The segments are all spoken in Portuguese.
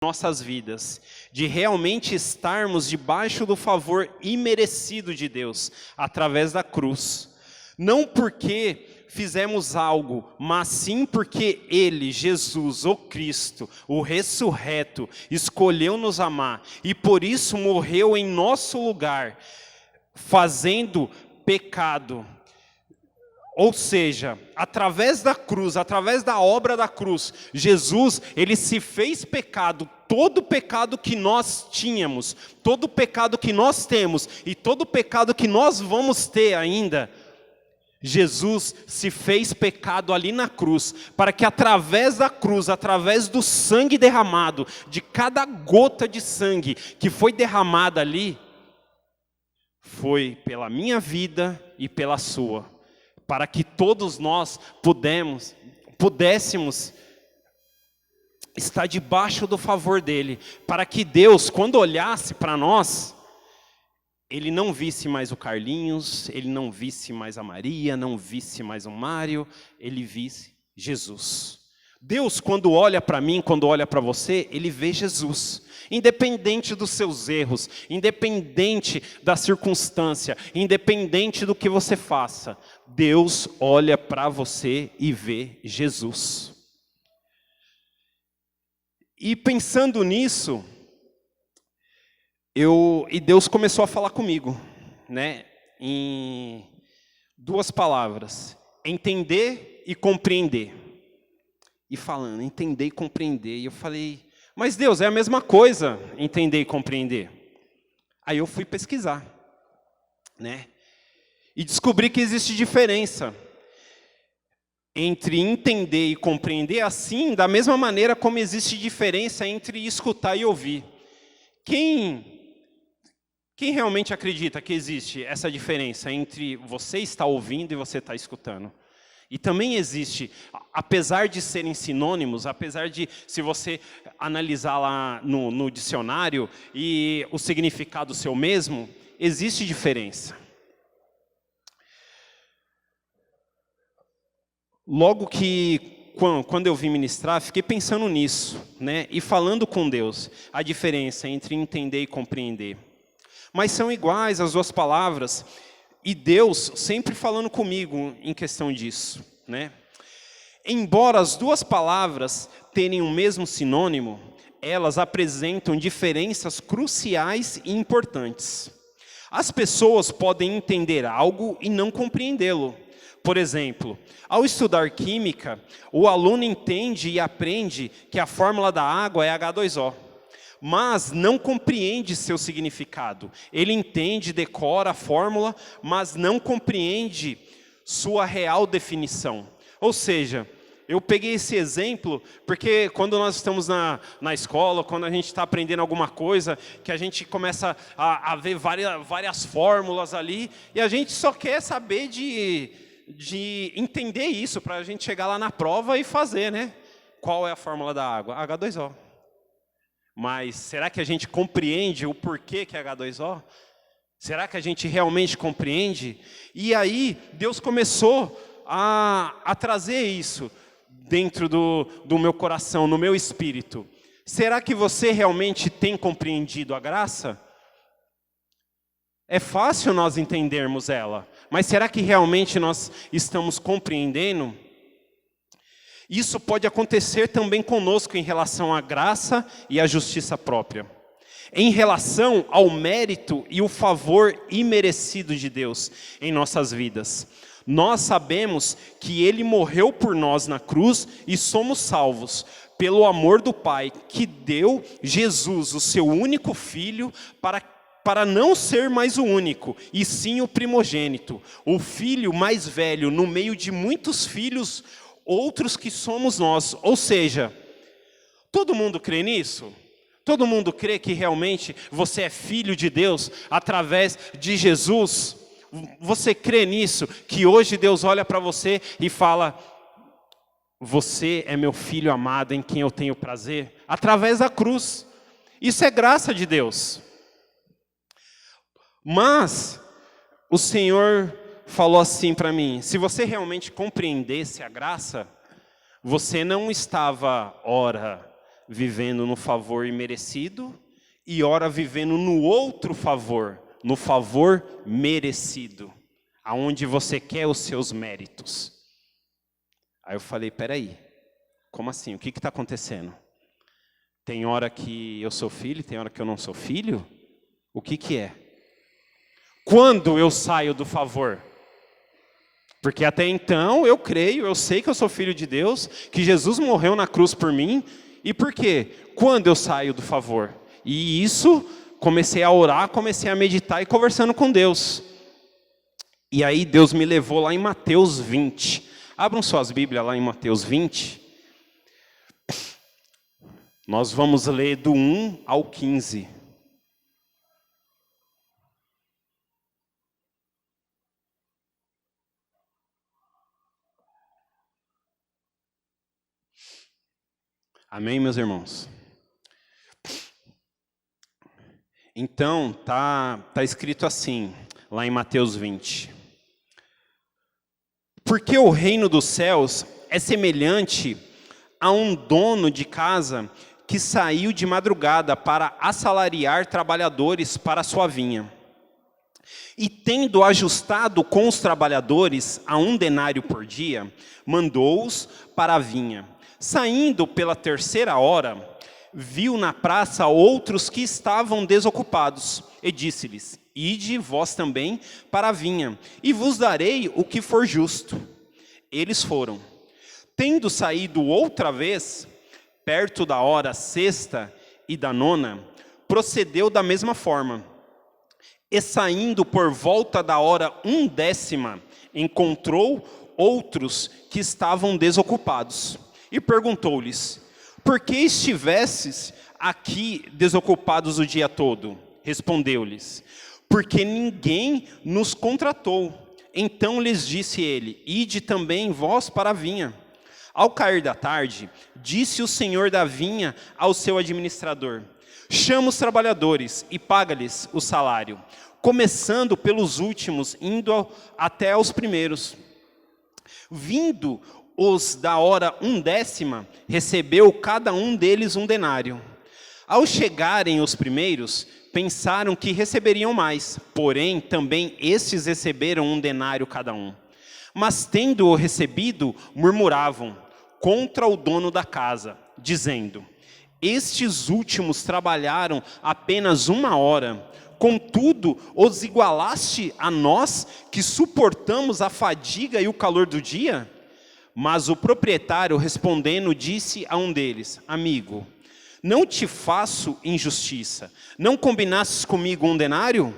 nossas vidas, de realmente estarmos debaixo do favor imerecido de Deus, através da cruz. Não porque fizemos algo, mas sim porque Ele, Jesus, o Cristo, o ressurreto, escolheu nos amar, e por isso morreu em nosso lugar, fazendo pecado. Ou seja, através da cruz, através da obra da cruz, Jesus, ele se fez pecado, todo o pecado que nós tínhamos, todo o pecado que nós temos e todo o pecado que nós vamos ter ainda. Jesus se fez pecado ali na cruz, para que através da cruz, através do sangue derramado, de cada gota de sangue que foi derramada ali, foi pela minha vida e pela sua, para que todos nós pudéssemos estar debaixo do favor dele, para que Deus, quando olhasse para nós, ele não visse mais o Carlinhos, ele não visse mais a Maria, não visse mais o Mário, ele visse Jesus. Deus, quando olha para mim, quando olha para você, ele vê Jesus. Independente dos seus erros, independente da circunstância, independente do que você faça, Deus olha para você e vê Jesus. E pensando nisso, Deus começou a falar comigo, né, em duas palavras: entender e compreender. E falando, entender e compreender. E eu falei, mas Deus, é a mesma coisa, entender e compreender. Aí eu fui pesquisar, né? E descobri que existe diferença entre entender e compreender, assim, da mesma maneira como existe diferença entre escutar e ouvir. Quem realmente acredita que existe essa diferença entre você estar ouvindo e você estar escutando? E também existe, apesar de serem sinônimos, apesar de, se você analisar lá no dicionário e o significado seu mesmo, existe diferença. Logo que, quando eu vim ministrar, fiquei pensando nisso, né? E falando com Deus, a diferença entre entender e compreender. Mas são iguais as duas palavras, e Deus sempre falando comigo em questão disso, né? Embora as duas palavras tenham o mesmo sinônimo, elas apresentam diferenças cruciais e importantes. As pessoas podem entender algo e não compreendê-lo. Por exemplo, ao estudar química, o aluno entende e aprende que a fórmula da água é H2O. Mas não compreende seu significado. Ele entende, decora a fórmula, mas não compreende sua real definição. Ou seja, eu peguei esse exemplo porque quando nós estamos na escola, quando a gente está aprendendo alguma coisa, que a gente começa a ver várias fórmulas ali, e a gente só quer saber de entender isso, para a gente chegar lá na prova e fazer, né? Qual é a fórmula da água? H2O. Mas será que a gente compreende o porquê que é H2O? Será que a gente realmente compreende? E aí, Deus começou a trazer isso dentro do meu coração, no meu espírito. Será que você realmente tem compreendido a graça? É fácil nós entendermos ela, mas será que realmente nós estamos compreendendo? Isso pode acontecer também conosco em relação à graça e à justiça própria. Em relação ao mérito e o favor imerecido de Deus em nossas vidas. Nós sabemos que Ele morreu por nós na cruz e somos salvos pelo amor do Pai, que deu Jesus, o seu único Filho, para não ser mais o único, e sim o primogênito, o filho mais velho no meio de muitos filhos outros que somos nós. Ou seja, todo mundo crê nisso? Todo mundo crê que realmente você é filho de Deus através de Jesus? Você crê nisso? Que hoje Deus olha para você e fala: você é meu filho amado em quem eu tenho prazer? Através da cruz. Isso é graça de Deus. Mas o Senhor falou assim para mim: se você realmente compreendesse a graça, você não estava, ora, vivendo no favor imerecido e ora vivendo no outro favor, no favor merecido, aonde você quer os seus méritos. Aí eu falei, peraí, como assim? O que está acontecendo? Tem hora que eu sou filho, tem hora que eu não sou filho? O que é? Quando eu saio do favor? Porque até então eu creio, eu sei que eu sou filho de Deus, que Jesus morreu na cruz por mim. E por quê? Quando eu saio do favor? E isso, comecei a orar, comecei a meditar e conversando com Deus. E aí Deus me levou lá em Mateus 20. Abram suas Bíblias lá em Mateus 20. Nós vamos ler do 1 ao 15. Amém, meus irmãos? Então, tá escrito assim, lá em Mateus 20. Porque o reino dos céus é semelhante a um dono de casa que saiu de madrugada para assalariar trabalhadores para a sua vinha. E tendo ajustado com os trabalhadores a 1 denário por dia, mandou-os para a vinha. Saindo pela 3ª hora, viu na praça outros que estavam desocupados, e disse-lhes, ide vós também para a vinha, e vos darei o que for justo. Eles foram. Tendo saído outra vez, perto da hora 6ª e da 9ª, procedeu da mesma forma. E saindo por volta da hora 1/10, encontrou outros que estavam desocupados. E perguntou-lhes, por que estivesses aqui desocupados o dia todo? Respondeu-lhes, porque ninguém nos contratou. Então lhes disse ele, ide também vós para a vinha. Ao cair da tarde, disse o senhor da vinha ao seu administrador, chama os trabalhadores e paga-lhes o salário, começando pelos últimos, indo até aos primeiros. Vindo os da hora 1/10, recebeu cada um deles 1 denário. Ao chegarem os primeiros, pensaram que receberiam mais, porém também estes receberam 1 denário cada um. Mas tendo-o recebido, murmuravam contra o dono da casa, dizendo, estes últimos trabalharam apenas 1 hora, contudo os igualaste a nós que suportamos a fadiga e o calor do dia? Mas o proprietário, respondendo, disse a um deles, amigo, não te faço injustiça, não combinastes comigo 1 denário?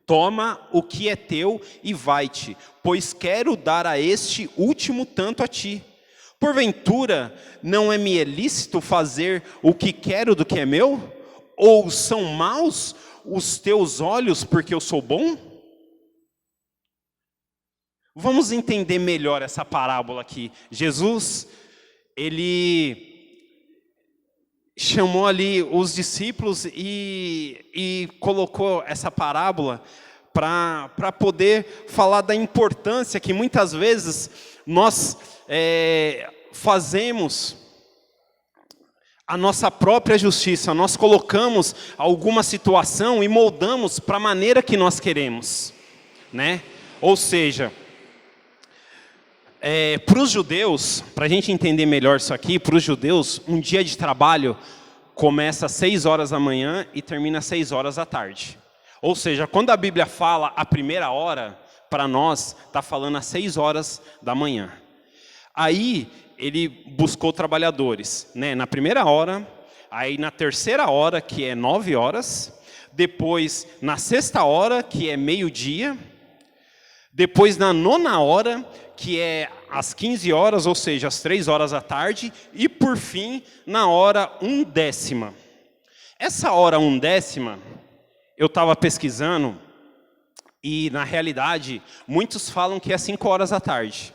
Toma o que é teu e vai-te, pois quero dar a este último tanto a ti. Porventura, não é-me lícito fazer o que quero do que é meu? Ou são maus os teus olhos porque eu sou bom? Vamos entender melhor essa parábola aqui. Jesus, ele chamou ali os discípulos e colocou essa parábola para poder falar da importância que muitas vezes nós fazemos a nossa própria justiça, nós colocamos alguma situação e moldamos para a maneira que nós queremos, né? Ou seja, para os judeus, para a gente entender melhor isso aqui, para os judeus, um dia de trabalho começa às 6 horas da manhã e termina às 6 horas da tarde. Ou seja, quando a Bíblia fala a primeira hora, para nós está falando às 6 horas da manhã. Aí ele buscou trabalhadores, né? Na primeira hora, aí na 3ª hora, que é 9 horas, depois na 6ª hora, que é meio-dia, depois na 9ª hora, que é às 15 horas, ou seja, às 3 horas da tarde, e por fim, na hora 1/10. Essa hora 1/10, eu estava pesquisando, e na realidade, muitos falam que é 5 horas da tarde.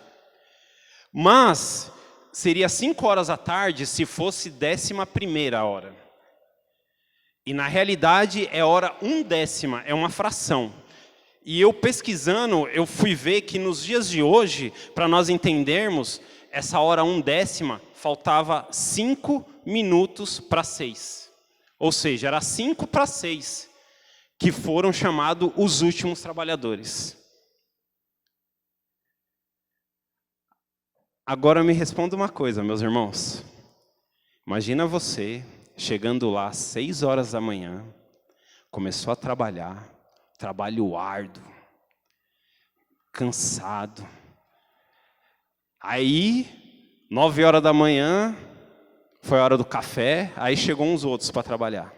Mas seria 5 horas da tarde se fosse 11ª hora. E na realidade é hora 1/10, é uma fração. E eu pesquisando, eu fui ver que nos dias de hoje, para nós entendermos, essa hora 1/10 faltava 5 minutos para 6. Ou seja, era 5 para 6 que foram chamados os últimos trabalhadores. Agora me responda uma coisa, meus irmãos. Imagina você chegando lá às 6 horas da manhã, começou a trabalhar, trabalho árduo, cansado. Aí, 9 horas da manhã, foi a hora do café, aí chegou uns outros para trabalhar.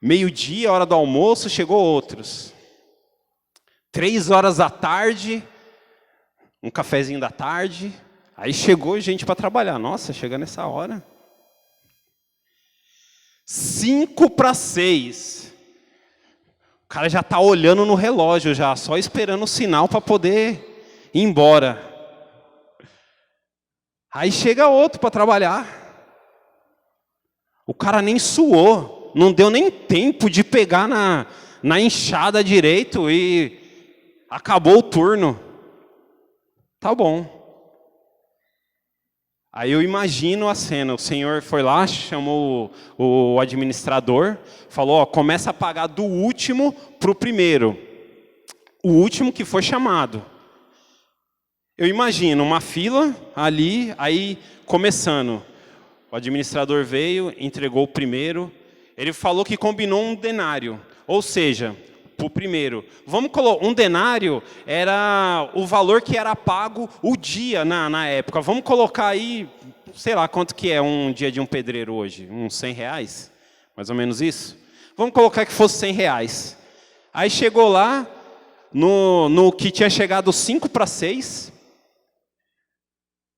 Meio-dia, hora do almoço, chegou outros. 3 horas da tarde, um cafezinho da tarde, aí chegou gente para trabalhar. Nossa, chega nessa hora. 5 para 6. O cara já está olhando no relógio, já só esperando o sinal para poder ir embora. Aí chega outro para trabalhar. O cara nem suou, não deu nem tempo de pegar na enxada direito e acabou o turno. Tá bom. Aí eu imagino a cena, o senhor foi lá, chamou o administrador, falou, ó, começa a pagar do último para o primeiro. O último que foi chamado. Eu imagino uma fila ali, aí começando. O administrador veio, entregou o primeiro, ele falou que combinou um denário, ou seja, para o primeiro. Vamos colocar, um denário era o valor que era pago o dia na época. Vamos colocar aí, sei lá quanto que é um dia de um pedreiro hoje, uns R$100, mais ou menos isso. Vamos colocar que fosse R$100. Aí chegou lá, no que tinha chegado 5 para 6,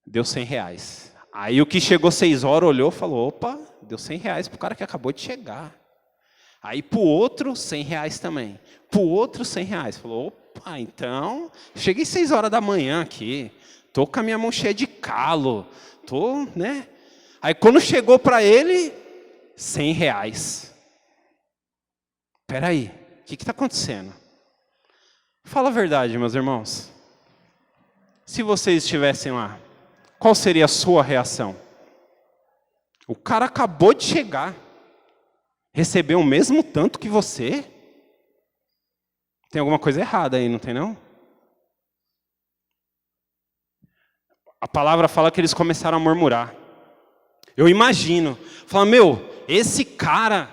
deu R$100. Aí o que chegou 6 horas olhou e falou, opa, deu R$100 para o cara que acabou de chegar. Aí para o outro, R$100 também. Para o outro, R$100. Falou, opa, então, cheguei 6 horas da manhã aqui, estou com a minha mão cheia de calo, estou, né? Aí quando chegou para ele, R$100. Espera aí, o que está acontecendo? Fala a verdade, meus irmãos. Se vocês estivessem lá, qual seria a sua reação? O cara acabou de chegar. Recebeu o mesmo tanto que você? Tem alguma coisa errada aí, não tem não? A palavra fala que eles começaram a murmurar. Eu imagino. Fala, esse cara,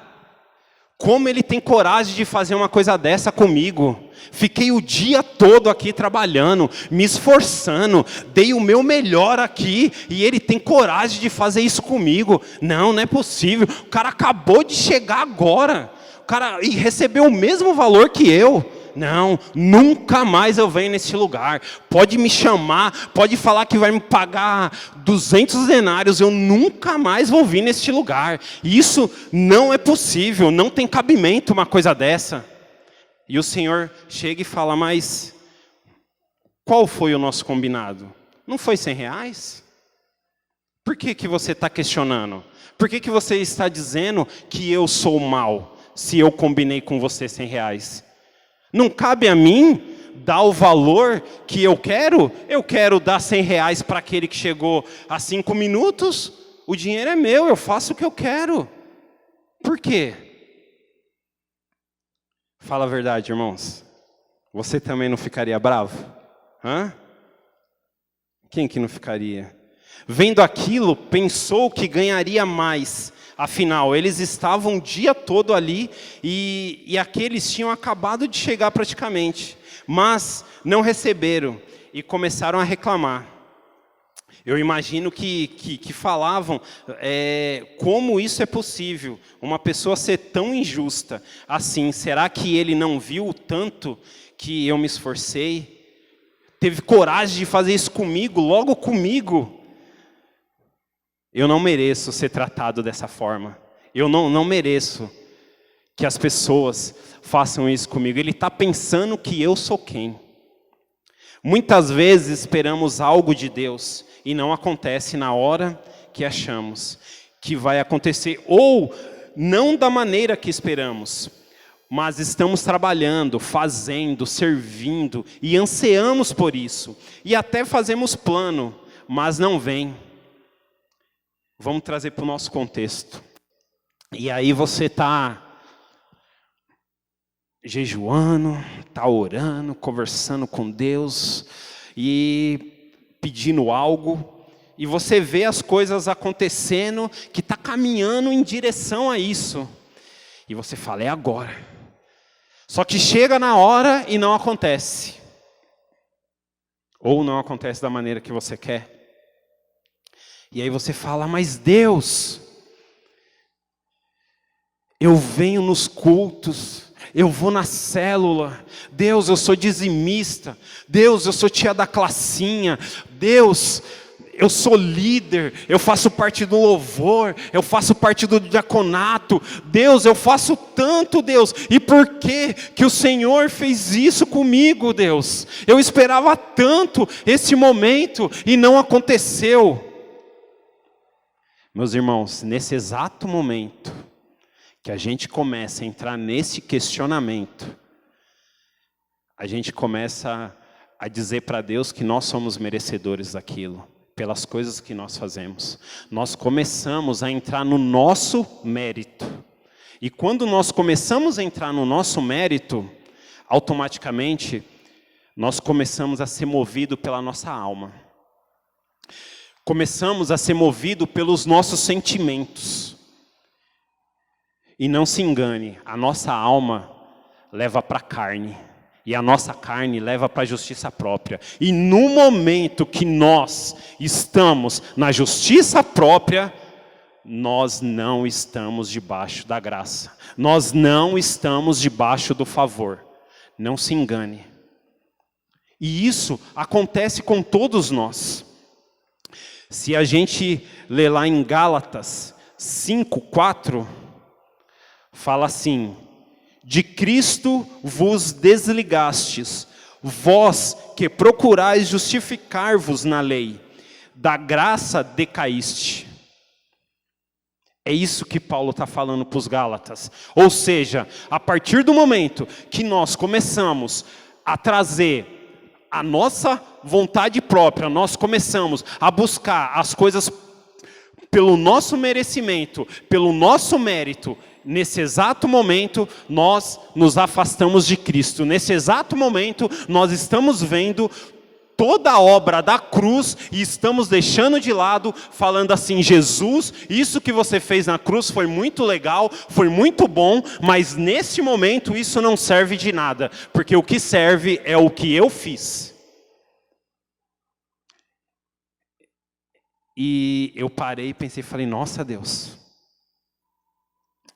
como ele tem coragem de fazer uma coisa dessa comigo? Fiquei o dia todo aqui trabalhando, me esforçando, dei o meu melhor aqui e ele tem coragem de fazer isso comigo. Não é possível. O cara acabou de chegar agora. O cara e recebeu o mesmo valor que eu. Não, nunca mais eu venho nesse lugar. Pode me chamar, pode falar que vai me pagar 200 denários, eu nunca mais vou vir neste lugar. Isso não é possível, não tem cabimento uma coisa dessa. E o Senhor chega e fala, mas qual foi o nosso combinado? Não foi R$100? Por que você está questionando? Por que você está dizendo que eu sou mal, se eu combinei com você R$100? Não cabe a mim dar o valor que eu quero? Eu quero dar R$100 para aquele que chegou há 5 minutos? O dinheiro é meu, eu faço o que eu quero. Por quê? Fala a verdade, irmãos. Você também não ficaria bravo? Hã? Quem que não ficaria? Vendo aquilo, pensou que ganharia mais. Afinal, eles estavam o dia todo ali e aqueles tinham acabado de chegar praticamente. Mas não receberam e começaram a reclamar. Eu imagino que falavam como isso é possível, uma pessoa ser tão injusta assim. Será que ele não viu o tanto que eu me esforcei? Teve coragem de fazer isso comigo, logo comigo? Eu não mereço ser tratado dessa forma. Eu não mereço que as pessoas façam isso comigo. Ele está pensando que eu sou quem? Muitas vezes esperamos algo de Deus e não acontece na hora que achamos que vai acontecer, ou não da maneira que esperamos. mas estamos trabalhando, fazendo, servindo e ansiamos por isso. E até fazemos plano, mas não vem. Vamos trazer para o nosso contexto. E aí você está jejuando, está orando, conversando com Deus e pedindo algo. E você vê as coisas acontecendo, que está caminhando em direção a isso. E você fala, é agora. Só que chega na hora e não acontece. Ou não acontece da maneira que você quer. E aí você fala, mas Deus, eu venho nos cultos, eu vou na célula, Deus, eu sou dizimista, Deus, eu sou tia da classinha, Deus, eu sou líder, eu faço parte do louvor, eu faço parte do diaconato, Deus, eu faço tanto, Deus, e por que o Senhor fez isso comigo, Deus? Eu esperava tanto esse momento e não aconteceu. Meus irmãos, nesse exato momento que a gente começa a entrar nesse questionamento, a gente começa a dizer para Deus que nós somos merecedores daquilo, pelas coisas que nós fazemos. Nós começamos a entrar no nosso mérito. E quando nós começamos a entrar no nosso mérito, automaticamente, nós começamos a ser movidos pela nossa alma. Começamos a ser movidos pelos nossos sentimentos. E não se engane, a nossa alma leva para a carne. E a nossa carne leva para a justiça própria. E no momento que nós estamos na justiça própria, nós não estamos debaixo da graça. Nós não estamos debaixo do favor. Não se engane. E isso acontece com todos nós. Se a gente ler lá em Gálatas 5:4, fala assim: de Cristo vos desligastes, vós que procurais justificar-vos na lei, da graça decaíste. É isso que Paulo está falando para os Gálatas. Ou seja, a partir do momento que nós começamos a trazer a nossa vontade própria, nós começamos a buscar as coisas pelo nosso merecimento, pelo nosso mérito, nesse exato momento, nós nos afastamos de Cristo. Nesse exato momento, nós estamos vendo toda a obra da cruz e estamos deixando de lado, falando assim: Jesus, isso que você fez na cruz foi muito legal, foi muito bom, mas nesse momento isso não serve de nada, porque o que serve é o que eu fiz. E eu parei e pensei, falei, nossa Deus,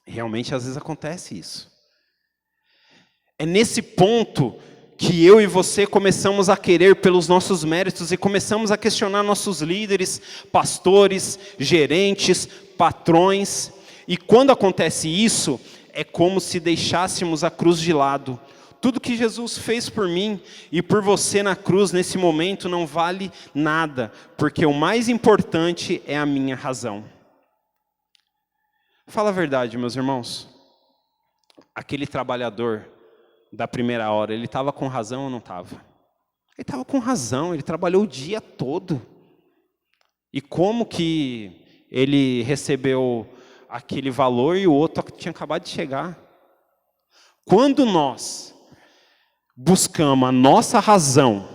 realmente às vezes acontece isso. É nesse ponto que eu e você começamos a querer pelos nossos méritos e começamos a questionar nossos líderes, pastores, gerentes, patrões. E quando acontece isso, é como se deixássemos a cruz de lado. Tudo que Jesus fez por mim e por você na cruz nesse momento não vale nada, porque o mais importante é a minha razão. Fala a verdade, meus irmãos. Aquele trabalhador da primeira hora, ele estava com razão ou não estava? Ele estava com razão, ele trabalhou o dia todo. E como que ele recebeu aquele valor e o outro tinha acabado de chegar? Quando nós buscamos a nossa razão,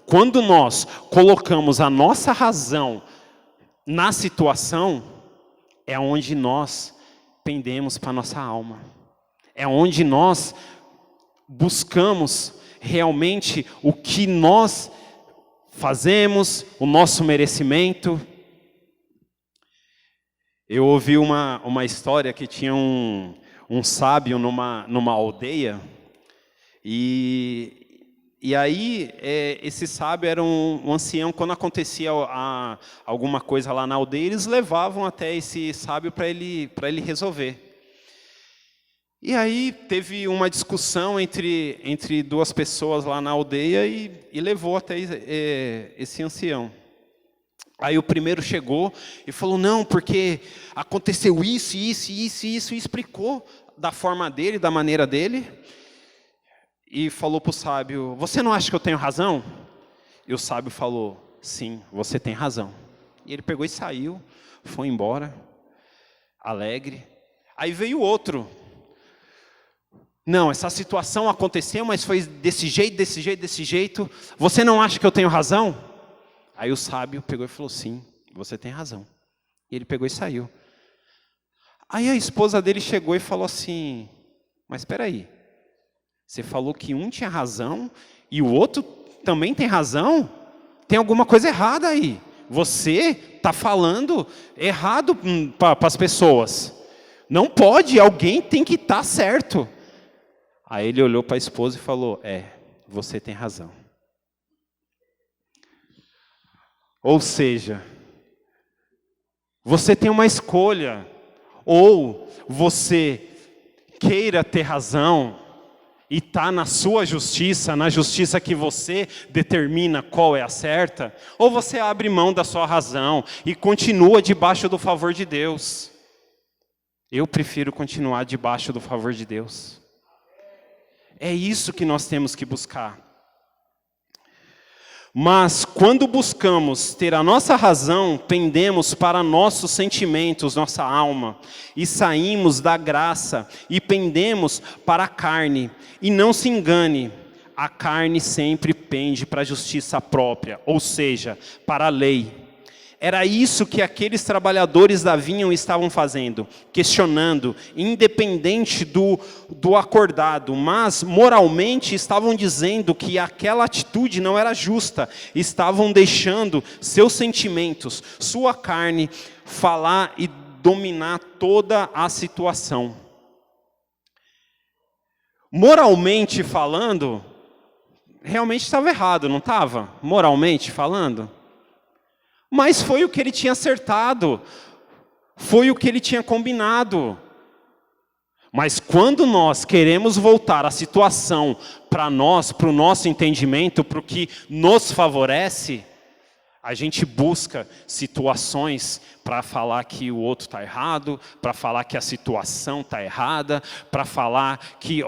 quando nós colocamos a nossa razão na situação, é onde nós pendemos para a nossa alma. É onde nós buscamos realmente o que nós fazemos, o nosso merecimento. Eu ouvi uma história que tinha um sábio numa aldeia, e aí esse sábio era um ancião. Quando acontecia alguma coisa lá na aldeia, eles levavam até esse sábio para ele resolver. E aí teve uma discussão entre duas pessoas lá na aldeia e levou até esse ancião. Aí o primeiro chegou e falou, não, porque aconteceu isso, e explicou da forma dele, da maneira dele. E falou para o sábio, você não acha que eu tenho razão? E o sábio falou, sim, você tem razão. E ele pegou e saiu, foi embora, alegre. Aí veio outro. Não, essa situação aconteceu, mas foi desse jeito. Você não acha que eu tenho razão? Aí o sábio pegou e falou, sim, você tem razão. E ele pegou e saiu. Aí a esposa dele chegou e falou assim, mas espera aí, você falou que um tinha razão e o outro também tem razão? Tem alguma coisa errada aí. Você está falando errado para as pessoas. Não pode, alguém tem que estar certo. Aí ele olhou para a esposa e falou, você tem razão. Ou seja, você tem uma escolha. Ou você queira ter razão e está na sua justiça, na justiça que você determina qual é a certa, ou você abre mão da sua razão e continua debaixo do favor de Deus. Eu prefiro continuar debaixo do favor de Deus. É isso que nós temos que buscar. Mas quando buscamos ter a nossa razão, pendemos para nossos sentimentos, nossa alma, e saímos da graça e pendemos para a carne. E não se engane, a carne sempre pende para a justiça própria, ou seja, para a lei. Era isso que aqueles trabalhadores da vinha estavam fazendo, questionando, independente do acordado, mas moralmente estavam dizendo que aquela atitude não era justa, estavam deixando seus sentimentos, sua carne, falar e dominar toda a situação. Moralmente falando, realmente estava errado, não estava? Moralmente falando? Mas foi o que ele tinha acertado, foi o que ele tinha combinado. Mas quando nós queremos voltar a situação para nós, para o nosso entendimento, para o que nos favorece, a gente busca situações para falar que o outro está errado, para falar que a situação está errada, para falar que,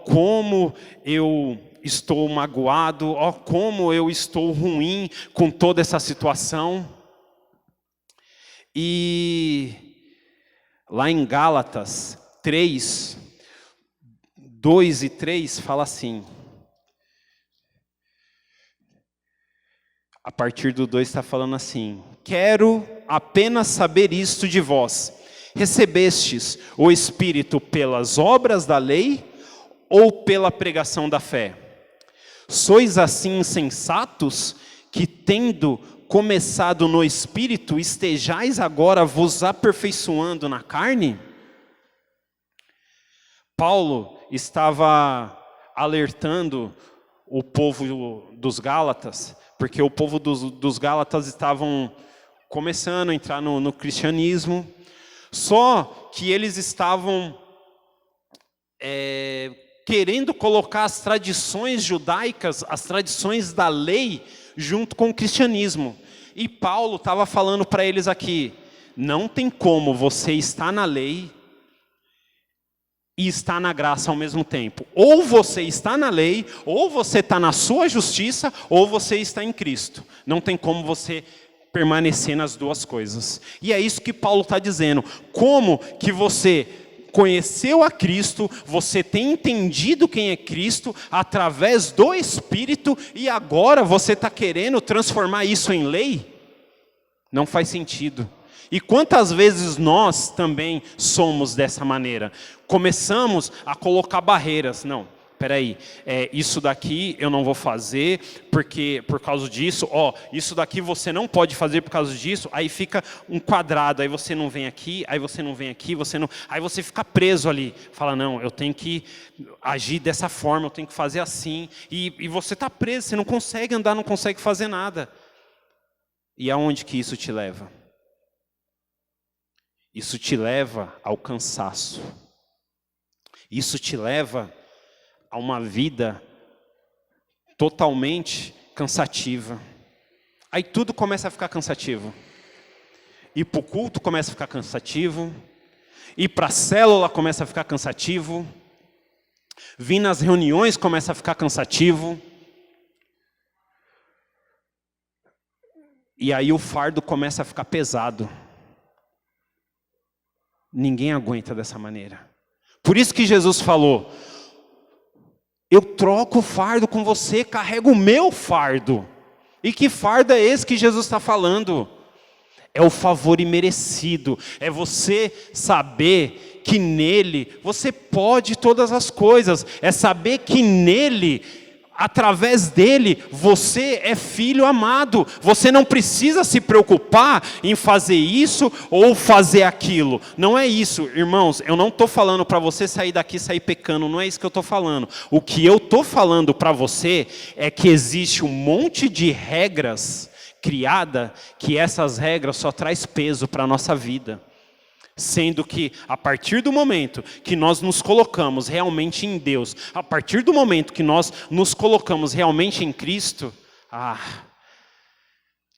como eu estou magoado, como eu estou ruim com toda essa situação. E lá em Gálatas 3, 2 e 3 fala assim. A partir do 2 está falando assim. Quero apenas saber isto de vós. Recebestes o Espírito pelas obras da lei ou pela pregação da fé? Sois assim insensatos que tendo começado no Espírito, estejais agora vos aperfeiçoando na carne? Paulo estava alertando o povo dos Gálatas, porque o povo dos Gálatas estavam começando a entrar no cristianismo, só que eles estavam querendo colocar as tradições judaicas, as tradições da lei, junto com o cristianismo. E Paulo estava falando para eles aqui, não tem como você estar na lei e estar na graça ao mesmo tempo. Ou você está na lei, ou você está na sua justiça, ou você está em Cristo. Não tem como você permanecer nas duas coisas. E é isso que Paulo está dizendo. Como que você conheceu a Cristo, você tem entendido quem é Cristo através do Espírito e agora você está querendo transformar isso em lei? Não faz sentido. E quantas vezes nós também somos dessa maneira? Começamos a colocar barreiras. Não, peraí, isso daqui eu não vou fazer porque por causa disso, isso daqui você não pode fazer por causa disso, aí fica um quadrado, aí você não vem aqui, aí você não vem aqui, aí você fica preso ali, fala, não, eu tenho que agir dessa forma, eu tenho que fazer assim, e você está preso, você não consegue andar, não consegue fazer nada. E aonde que isso te leva? Isso te leva ao cansaço. Isso te leva a uma vida totalmente cansativa. Aí tudo começa a ficar cansativo. Ir para o culto começa a ficar cansativo. Ir para a célula começa a ficar cansativo. Vir nas reuniões começa a ficar cansativo. E aí o fardo começa a ficar pesado. Ninguém aguenta dessa maneira. Por isso que Jesus falou, eu troco o fardo com você, carrego o meu fardo. E que fardo é esse que Jesus está falando? É o favor imerecido. É você saber que nele você pode todas as coisas. É saber que nele, através dele, você é filho amado. Você não precisa se preocupar em fazer isso ou fazer aquilo. Não é isso, irmãos. Eu não estou falando para você sair daqui e sair pecando. Não é isso que eu estou falando. O que eu estou falando para você é que existe um monte de regras criada, que essas regras só traz peso para a nossa vida. Sendo que, a partir do momento que nós nos colocamos realmente em Deus, a partir do momento que nós nos colocamos realmente em Cristo,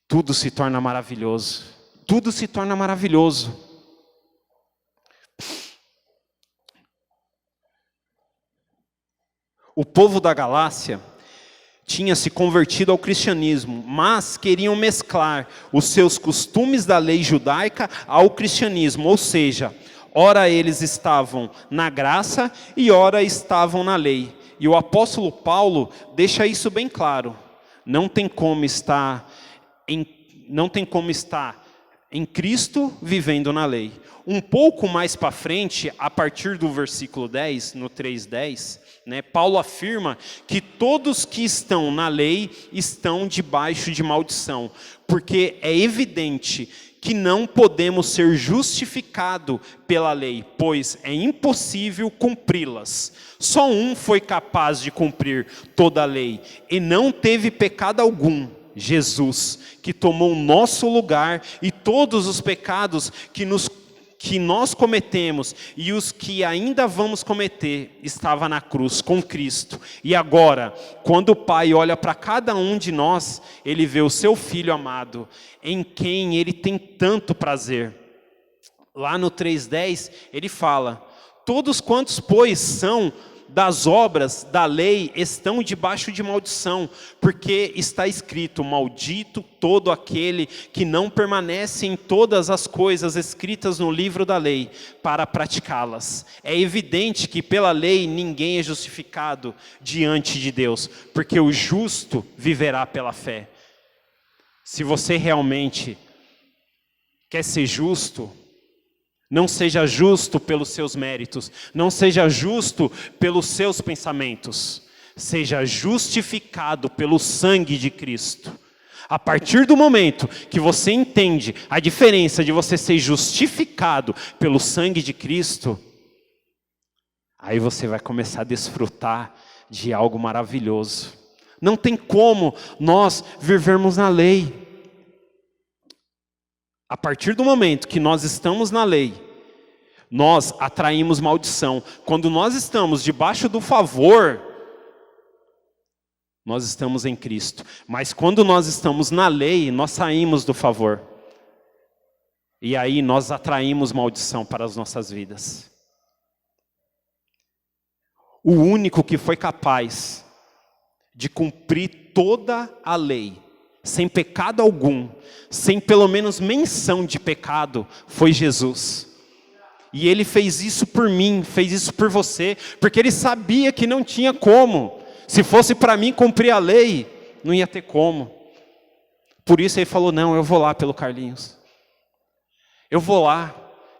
tudo se torna maravilhoso. Tudo se torna maravilhoso. O povo da Galácia tinha se convertido ao cristianismo, mas queriam mesclar os seus costumes da lei judaica ao cristianismo, ou seja, ora eles estavam na graça e ora estavam na lei. E o apóstolo Paulo deixa isso bem claro. Não tem como estar em Cristo vivendo na lei. Um pouco mais para frente, a partir do versículo 10, no 3:10, Paulo afirma que todos que estão na lei estão debaixo de maldição, porque é evidente que não podemos ser justificados pela lei, pois é impossível cumpri-las. Só um foi capaz de cumprir toda a lei, e não teve pecado algum, Jesus, que tomou o nosso lugar, e todos os pecados que nós cometemos e os que ainda vamos cometer, estava na cruz com Cristo. E agora, quando o Pai olha para cada um de nós, Ele vê o seu Filho amado, em quem Ele tem tanto prazer. Lá no 3:10, Ele fala, todos quantos, pois, são das obras da lei estão debaixo de maldição, porque está escrito, maldito todo aquele que não permanece em todas as coisas escritas no livro da lei, para praticá-las. É evidente que pela lei ninguém é justificado diante de Deus, porque o justo viverá pela fé. Se você realmente quer ser justo, não seja justo pelos seus méritos, não seja justo pelos seus pensamentos, seja justificado pelo sangue de Cristo. A partir do momento que você entende a diferença de você ser justificado pelo sangue de Cristo, aí você vai começar a desfrutar de algo maravilhoso. Não tem como nós vivermos na lei. A partir do momento que nós estamos na lei, nós atraímos maldição. Quando nós estamos debaixo do favor, nós estamos em Cristo. Mas quando nós estamos na lei, nós saímos do favor. E aí nós atraímos maldição para as nossas vidas. O único que foi capaz de cumprir toda a lei, sem pecado algum, sem pelo menos menção de pecado, foi Jesus. E Ele fez isso por mim, fez isso por você, porque Ele sabia que não tinha como. Se fosse para mim cumprir a lei, não ia ter como. Por isso Ele falou, não, eu vou lá pelo Carlinhos. Eu vou lá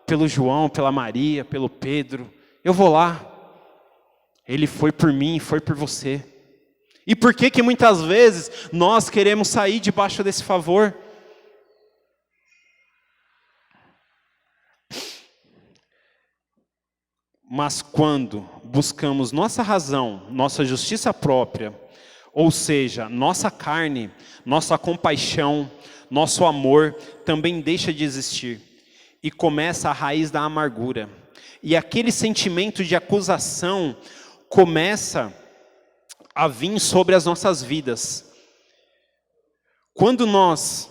pelo João, pela Maria, pelo Pedro. Eu vou lá. Ele foi por mim, foi por você. E por que muitas vezes nós queremos sair debaixo desse favor? Mas quando buscamos nossa razão, nossa justiça própria, ou seja, nossa carne, nossa compaixão, nosso amor, também deixa de existir. E começa a raiz da amargura. E aquele sentimento de acusação começa a vir sobre as nossas vidas. Quando nós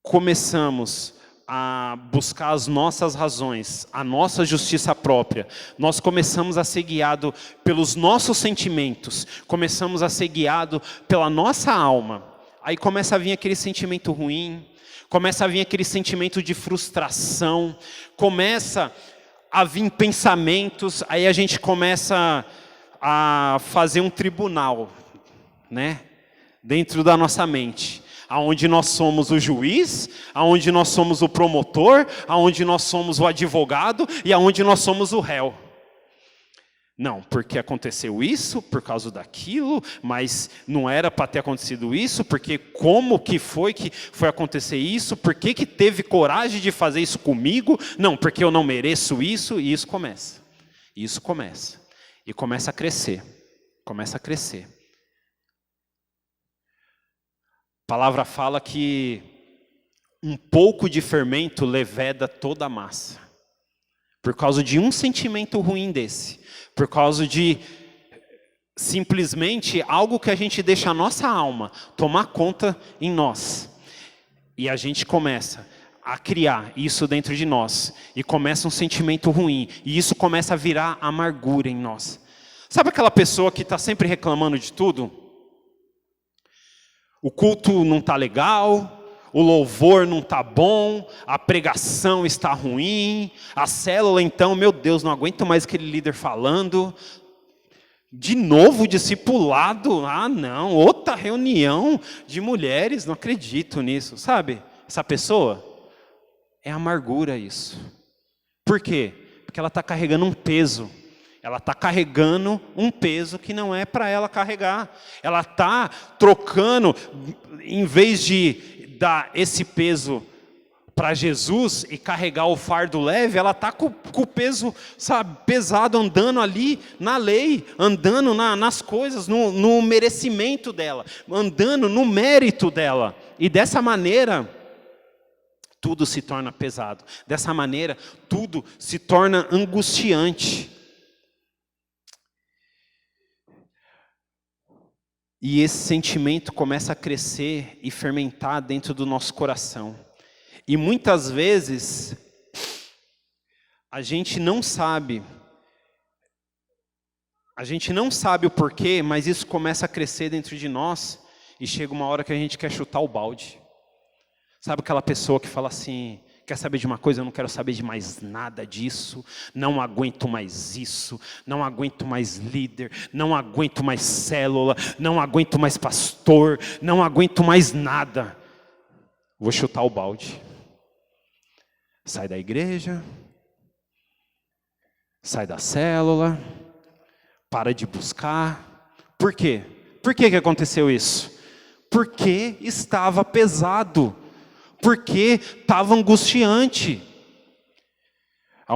começamos a buscar as nossas razões, a nossa justiça própria, nós começamos a ser guiados pelos nossos sentimentos, começamos a ser guiados pela nossa alma. Aí começa a vir aquele sentimento ruim, começa a vir aquele sentimento de frustração, começa a vir pensamentos, aí a gente começa a fazer um tribunal, né? Dentro da nossa mente. Aonde nós somos o juiz, aonde nós somos o promotor, aonde nós somos o advogado e aonde nós somos o réu. Não, porque aconteceu isso, por causa daquilo, mas não era para ter acontecido isso, porque como que foi acontecer isso, por que teve coragem de fazer isso comigo? Não, porque eu não mereço isso, e isso começa. E começa a crescer, A palavra fala que um pouco de fermento leveda toda a massa. Por causa de um sentimento ruim desse. Por causa de simplesmente algo que a gente deixa a nossa alma tomar conta em nós. E a gente começa a criar isso dentro de nós. E começa um sentimento ruim. E isso começa a virar amargura em nós. Sabe aquela pessoa que está sempre reclamando de tudo? O culto não está legal, o louvor não está bom, a pregação está ruim, a célula então, meu Deus, não aguento mais aquele líder falando. De novo discipulado, não, outra reunião de mulheres, não acredito nisso. Sabe, essa pessoa, é amargura isso. Por quê? Porque ela está carregando um peso. Ela está carregando um peso que não é para ela carregar. Ela está trocando, em vez de dar esse peso para Jesus e carregar o fardo leve, ela está com o peso, sabe, pesado, andando ali na lei, andando nas coisas, no merecimento dela, andando no mérito dela. E dessa maneira, tudo se torna pesado. Dessa maneira, tudo se torna angustiante. E esse sentimento começa a crescer e fermentar dentro do nosso coração. E muitas vezes, a gente não sabe o porquê, mas isso começa a crescer dentro de nós, e chega uma hora que a gente quer chutar o balde. Sabe aquela pessoa que fala assim, quer saber de uma coisa? Eu não quero saber de mais nada disso, não aguento mais isso, não aguento mais líder, não aguento mais célula, não aguento mais pastor, não aguento mais nada. Vou chutar o balde. Sai da igreja, sai da célula, para de buscar. Por quê? Por que aconteceu isso? Porque estava pesado. Porque estava angustiante. Há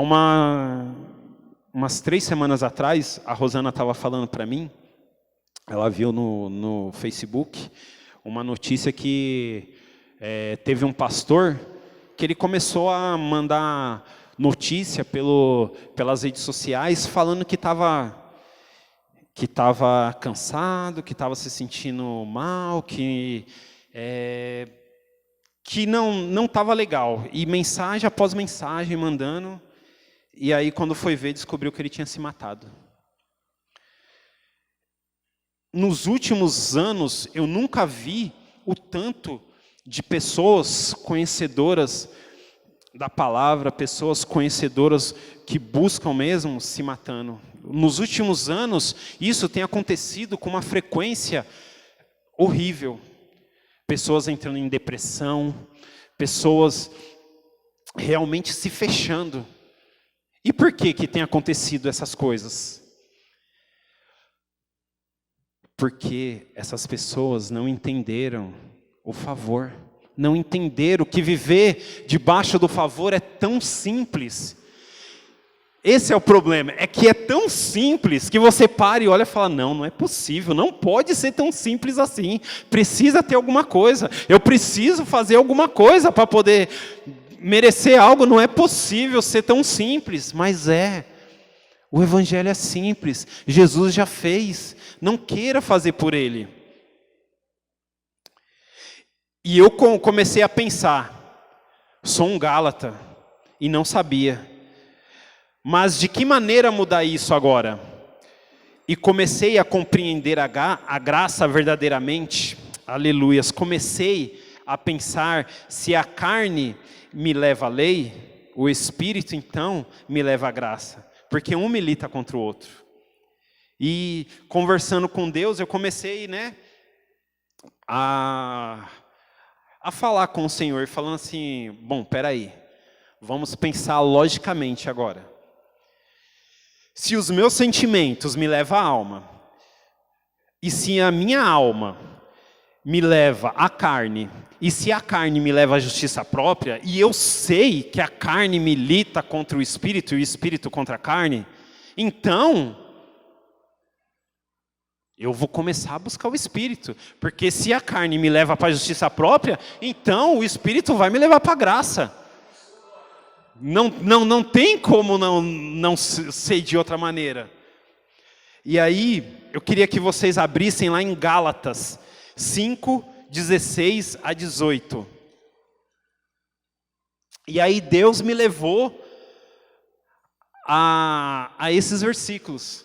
umas 3 semanas atrás, a Rosana estava falando para mim, ela viu no Facebook, uma notícia que teve um pastor, que ele começou a mandar notícia pelas redes sociais, falando que estava cansado, que estava se sentindo mal, que não estava legal, e mensagem após mensagem mandando, e aí quando foi ver, descobriu que ele tinha se matado. Nos últimos anos, eu nunca vi o tanto de pessoas conhecedoras da palavra, pessoas conhecedoras que buscam mesmo se matando. Nos últimos anos, isso tem acontecido com uma frequência horrível. Pessoas entrando em depressão, pessoas realmente se fechando. E por que tem acontecido essas coisas? Porque essas pessoas não entenderam o favor. Não entenderam que viver debaixo do favor é tão simples. Esse é o problema, é que é tão simples que você para e olha e fala, não é possível, não pode ser tão simples assim, precisa ter alguma coisa, eu preciso fazer alguma coisa para poder merecer algo, não é possível ser tão simples, mas o evangelho é simples, Jesus já fez, não queira fazer por ele. E eu comecei a pensar, Sou um Gálata e não sabia. Mas de que maneira mudar isso agora? E comecei a compreender a graça verdadeiramente. Aleluias. Comecei a pensar, se a carne me leva à lei, o Espírito então me leva à graça. Porque um milita contra o outro. E conversando com Deus, eu comecei, a falar com o Senhor, falando assim, bom, peraí, vamos pensar logicamente agora. Se os meus sentimentos me levam à alma, e se a minha alma me leva à carne, e se a carne me leva à justiça própria, e eu sei que a carne milita contra o Espírito, e o Espírito contra a carne, então eu vou começar a buscar o Espírito, porque se a carne me leva para a justiça própria, então o Espírito vai me levar para a graça. Não tem como não ser de outra maneira. E aí, eu queria que vocês abrissem lá em Gálatas 5, 16 a 18. E aí Deus me levou a esses versículos.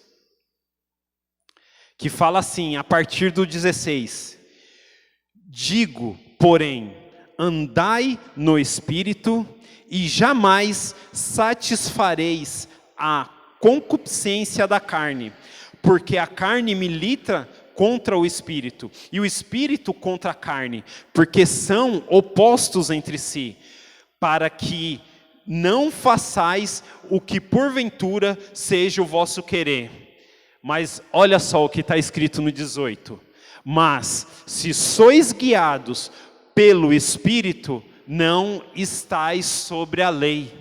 Que fala assim, a partir do 16. Digo, porém, andai no Espírito e jamais satisfareis a concupiscência da carne, porque a carne milita contra o Espírito, e o Espírito contra a carne, porque são opostos entre si, para que não façais o que porventura seja o vosso querer. Mas olha só o que está escrito no 18. Mas se sois guiados pelo Espírito, não estais sobre a lei.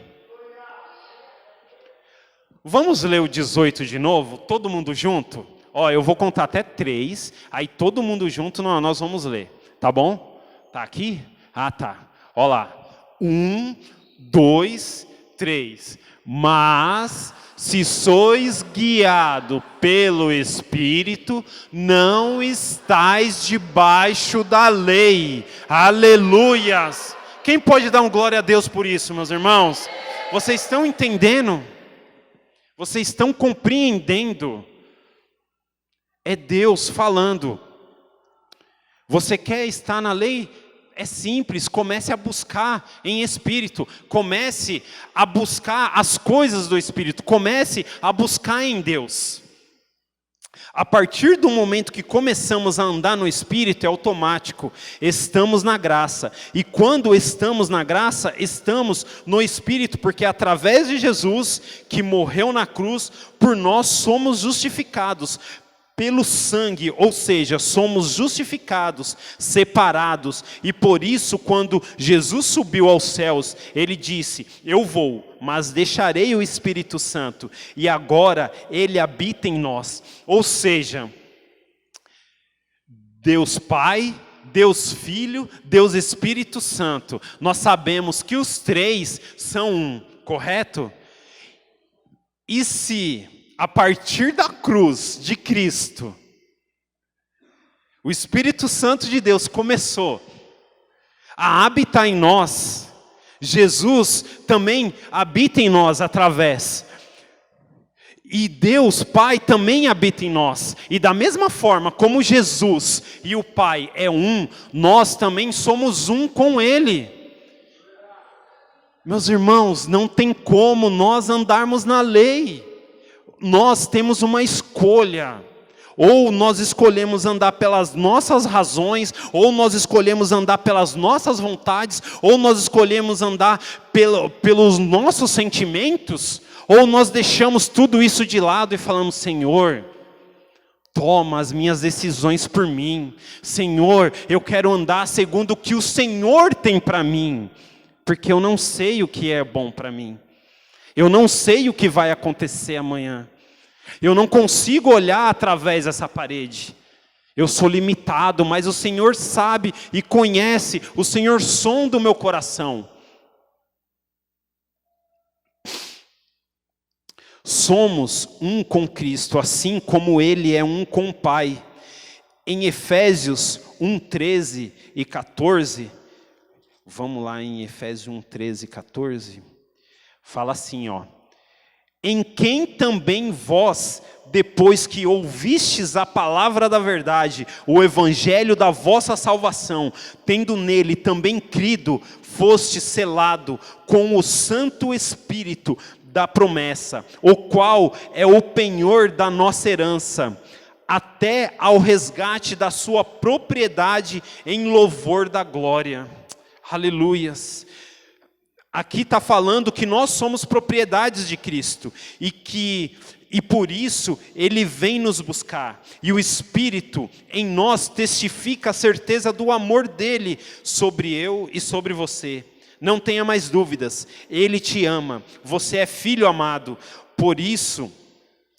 Vamos ler o 18 de novo? Todo mundo junto? Eu vou contar até 3, aí todo mundo junto nós vamos ler. Tá bom? Tá aqui? Ah, tá. Olha lá. 1, 2, 3. Mas se sois guiado pelo Espírito, não estais debaixo da lei. Aleluias! Quem pode dar um glória a Deus por isso, meus irmãos? Vocês estão entendendo? Vocês estão compreendendo? É Deus falando. Você quer estar na lei? É simples, comece a buscar em Espírito. Comece a buscar as coisas do Espírito. Comece a buscar em Deus. A partir do momento que começamos a andar no Espírito, é automático. Estamos na graça. E quando estamos na graça, estamos no Espírito. Porque através de Jesus, que morreu na cruz, por nós somos justificados pelo sangue, ou seja, somos justificados, separados, e por isso quando Jesus subiu aos céus, ele disse, eu vou, mas deixarei o Espírito Santo, e agora ele habita em nós, ou seja, Deus Pai, Deus Filho, Deus Espírito Santo, nós sabemos que os três são um, correto? E se a partir da cruz de Cristo, o Espírito Santo de Deus começou a habitar em nós, Jesus também habita em nós através. E Deus Pai também habita em nós. E da mesma forma como Jesus e o Pai é um, nós também somos um com Ele. Meus irmãos, não tem como nós andarmos na lei. Nós temos uma escolha, ou nós escolhemos andar pelas nossas razões, ou nós escolhemos andar pelas nossas vontades, ou nós escolhemos andar pelos nossos sentimentos, ou nós deixamos tudo isso de lado e falamos, Senhor, toma as minhas decisões por mim, Senhor, eu quero andar segundo o que o Senhor tem para mim, porque eu não sei o que é bom para mim. Eu não sei o que vai acontecer amanhã. Eu não consigo olhar através dessa parede. Eu sou limitado, mas o Senhor sabe e conhece. O Senhor sonda o meu coração. Somos um com Cristo, assim como Ele é um com o Pai. Em Efésios 1, 13 e 14, Vamos lá em Efésios 1, 13, 14. Fala assim, ó. Em quem também vós, depois que ouvistes a palavra da verdade, o evangelho da vossa salvação, tendo nele também crido, foste selado com o Santo Espírito da promessa, o qual é o penhor da nossa herança, até ao resgate da sua propriedade em louvor da glória. Aleluias. Aqui está falando que nós somos propriedades de Cristo e por isso Ele vem nos buscar. E o Espírito em nós testifica a certeza do amor dEle sobre eu e sobre você. Não tenha mais dúvidas, Ele te ama, você é filho amado, por isso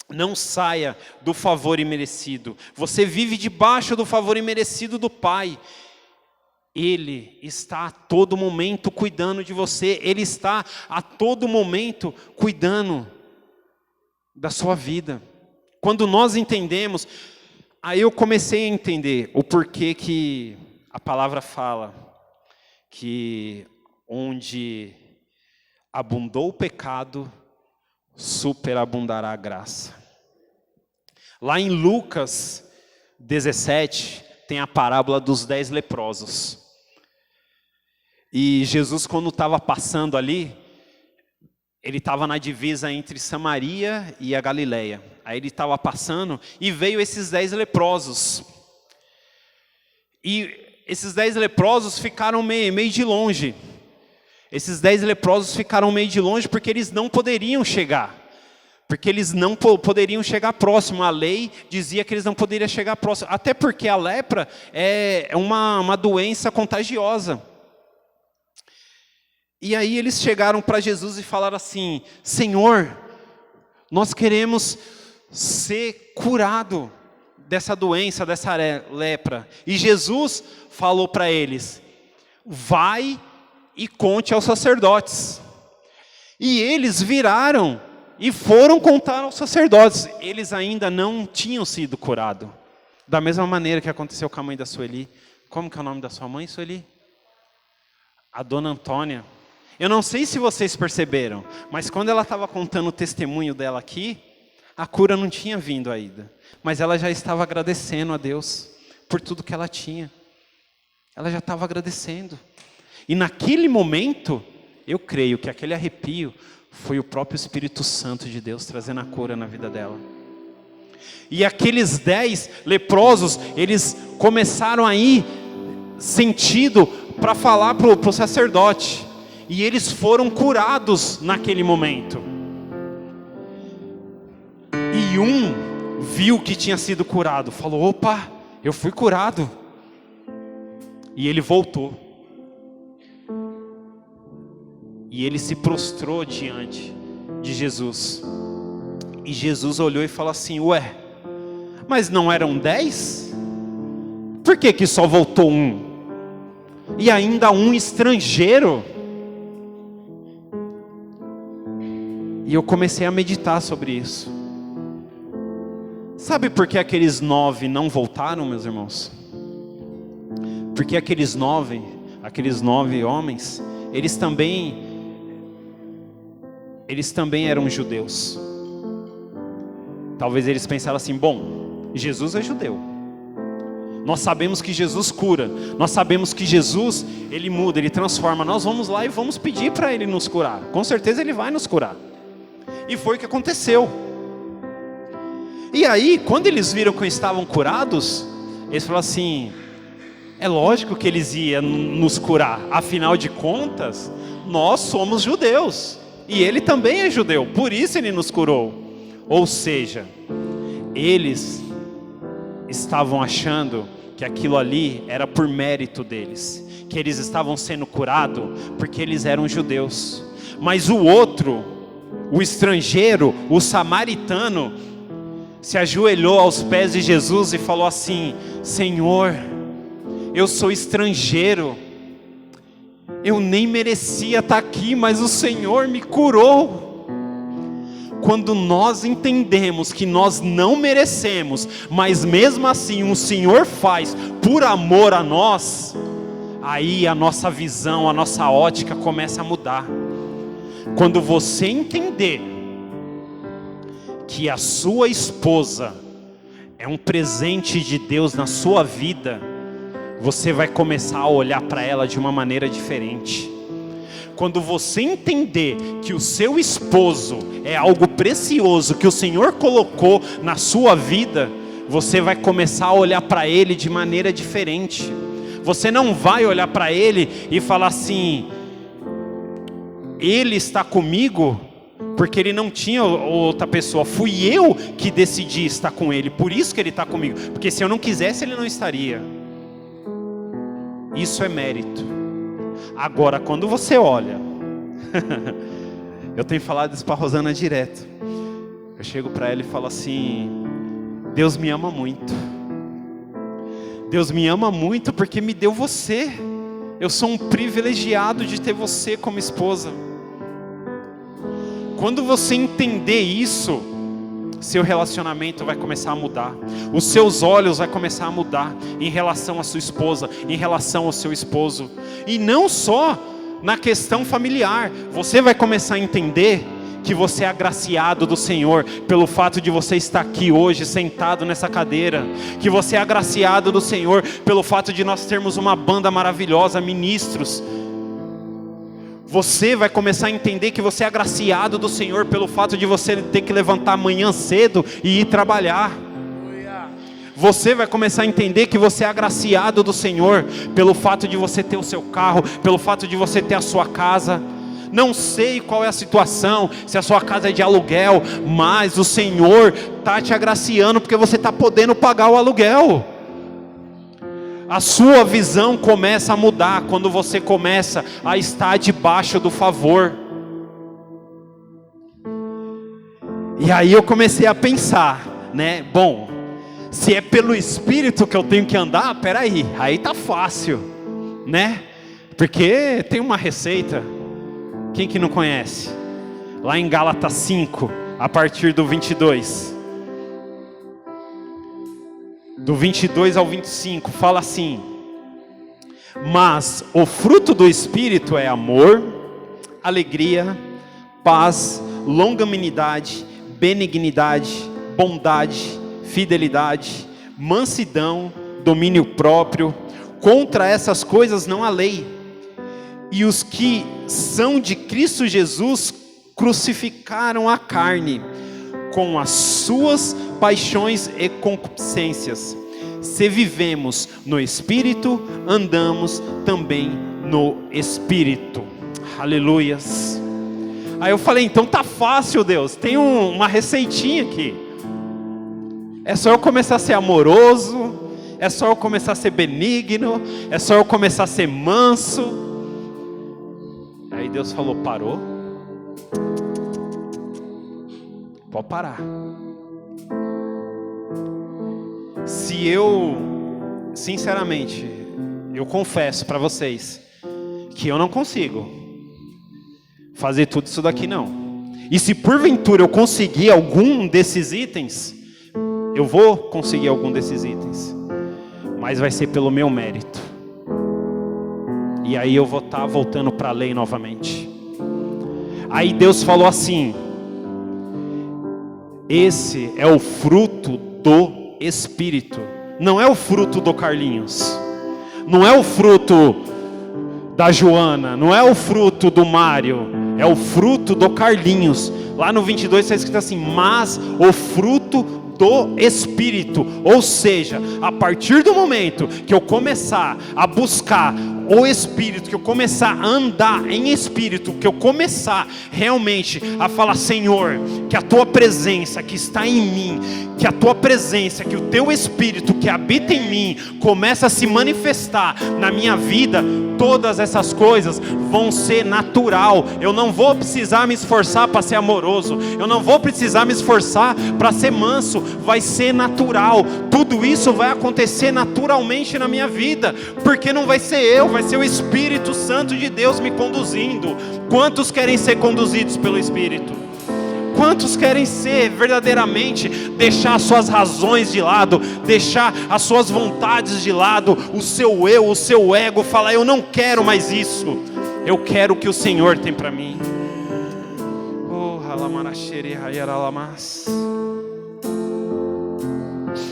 não saia do favor imerecido. Você vive debaixo do favor imerecido do Pai. Ele está a todo momento cuidando de você. Ele está a todo momento cuidando da sua vida. Quando nós entendemos, aí eu comecei a entender o porquê que a palavra fala que onde abundou o pecado, superabundará a graça. Lá em Lucas 17, tem a parábola dos 10 leprosos. E Jesus, quando estava passando ali, ele estava na divisa entre Samaria e a Galileia. Aí ele estava passando e veio esses 10 leprosos. E esses 10 leprosos ficaram meio de longe. Esses 10 leprosos ficaram meio de longe porque eles não poderiam chegar. Porque eles não poderiam chegar próximo. A lei dizia que eles não poderiam chegar próximo. Até porque a lepra é uma doença contagiosa. E aí eles chegaram para Jesus e falaram assim: Senhor, nós queremos ser curado dessa doença, dessa lepra. E Jesus falou para eles: vai e conte aos sacerdotes. E eles viraram e foram contar aos sacerdotes. Eles ainda não tinham sido curados. Da mesma maneira que aconteceu com a mãe da Sueli. Como que é o nome da sua mãe, Sueli? A dona Antônia. Eu não sei se vocês perceberam, mas quando ela estava contando o testemunho dela aqui, a cura não tinha vindo ainda. Mas ela já estava agradecendo a Deus por tudo que ela tinha. Ela já estava agradecendo. E naquele momento, eu creio que aquele arrepio foi o próprio Espírito Santo de Deus trazendo a cura na vida dela. E aqueles 10 leprosos, eles começaram a ir sentido para falar para o sacerdote. E eles foram curados naquele momento. E um viu que tinha sido curado, falou: opa, eu fui curado. E ele voltou. E ele se prostrou diante de Jesus. E Jesus olhou e falou assim: ué, mas não eram 10? Por que só voltou um? E ainda um estrangeiro? E eu comecei a meditar sobre isso. Sabe por que aqueles 9 não voltaram, meus irmãos? Porque aqueles 9 homens, eles também eram judeus. Talvez eles pensaram assim: bom, Jesus é judeu. Nós sabemos que Jesus cura. Nós sabemos que Jesus, Ele muda, Ele transforma. Nós vamos lá e vamos pedir para Ele nos curar. Com certeza Ele vai nos curar. E foi o que aconteceu. E aí, quando eles viram que estavam curados, eles falaram assim: é lógico que eles iam nos curar. Afinal de contas, nós somos judeus. E Ele também é judeu. Por isso Ele nos curou. Ou seja, eles estavam achando que aquilo ali era por mérito deles. Que eles estavam sendo curados porque eles eram judeus. Mas o outro, o estrangeiro, o samaritano, se ajoelhou aos pés de Jesus e falou assim: Senhor, eu sou estrangeiro, eu nem merecia estar aqui, mas o Senhor me curou. Quando nós entendemos que nós não merecemos, mas mesmo assim o Senhor faz por amor a nós, aí a nossa visão, a nossa ótica começa a mudar. Quando você entender que a sua esposa é um presente de Deus na sua vida, você vai começar a olhar para ela de uma maneira diferente. Quando você entender que o seu esposo é algo precioso que o Senhor colocou na sua vida, você vai começar a olhar para ele de maneira diferente. Você não vai olhar para ele e falar assim: ele está comigo porque ele não tinha outra pessoa, fui eu que decidi estar com ele, por isso que ele está comigo, porque se eu não quisesse ele não estaria. Isso é mérito. Agora, quando você olha, eu tenho falado isso para a Rosana direto, eu chego para ela e falo assim: Deus me ama muito, Deus me ama muito porque me deu você, eu sou um privilegiado de ter você como esposa. Quando você entender isso, seu relacionamento vai começar a mudar, os seus olhos vão começar a mudar em relação à sua esposa, em relação ao seu esposo, e não só na questão familiar. Você vai começar a entender que você é agraciado do Senhor pelo fato de você estar aqui hoje sentado nessa cadeira, que você é agraciado do Senhor pelo fato de nós termos uma banda maravilhosa, ministros. Você vai começar a entender que você é agraciado do Senhor pelo fato de você ter que levantar amanhã cedo e ir trabalhar. Você vai começar a entender que você é agraciado do Senhor pelo fato de você ter o seu carro, pelo fato de você ter a sua casa. Não sei qual é a situação, se a sua casa é de aluguel, mas o Senhor está te agraciando porque você está podendo pagar o aluguel. A sua visão começa a mudar quando você começa a estar debaixo do favor. E aí eu comecei a pensar, né? Bom, se é pelo Espírito que eu tenho que andar, peraí, aí tá fácil, né? Porque tem uma receita, quem que não conhece? Lá em Gálatas 5, a partir do 22. Do 22 ao 25, fala assim: mas o fruto do Espírito é amor, alegria, paz, longanimidade, benignidade, bondade, fidelidade, mansidão, domínio próprio. Contra essas coisas não há lei. E os que são de Cristo Jesus crucificaram a carne com as suas paixões e concupiscências. Se vivemos no Espírito, andamos também no Espírito. Aleluias. Aí eu falei: então tá fácil, Deus, tem uma receitinha aqui. É só eu começar a ser amoroso, é só eu começar a ser benigno, é só eu começar a ser manso. Aí Deus falou: parou? Pode parar. Se eu, sinceramente, eu confesso para vocês que eu não consigo fazer tudo isso daqui não. E se porventura eu conseguir algum desses itens, eu vou conseguir algum desses itens, mas vai ser pelo meu mérito. E aí eu vou estar voltando para a lei novamente. Aí Deus falou assim: esse é o fruto do Espírito. Não é o fruto do Carlinhos, não é o fruto da Joana, não é o fruto do Mário, é o fruto do Carlinhos. Lá no 22 está escrito assim: mas o fruto do Espírito. Ou seja, a partir do momento que eu começar a buscar o Espírito, que eu começar a andar em Espírito, que eu começar realmente a falar: Senhor, que a Tua presença que está em mim, que a Tua presença, que o Teu Espírito que habita em mim, começa a se manifestar na minha vida, todas essas coisas vão ser natural. Eu não vou precisar me esforçar para ser amoroso, eu não vou precisar me esforçar para ser manso, vai ser natural. Tudo isso vai acontecer naturalmente na minha vida, porque não vai ser eu, vai ser o Espírito Santo de Deus me conduzindo. Quantos querem ser conduzidos pelo Espírito? Quantos querem ser verdadeiramente, deixar as suas razões de lado, deixar as suas vontades de lado, o seu eu, o seu ego, falar: eu não quero mais isso, eu quero o que o Senhor tem para mim.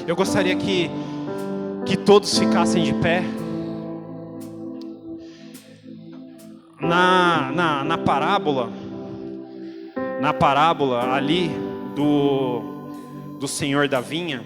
Eu gostaria que todos ficassem de pé. Na parábola ali do Senhor da vinha,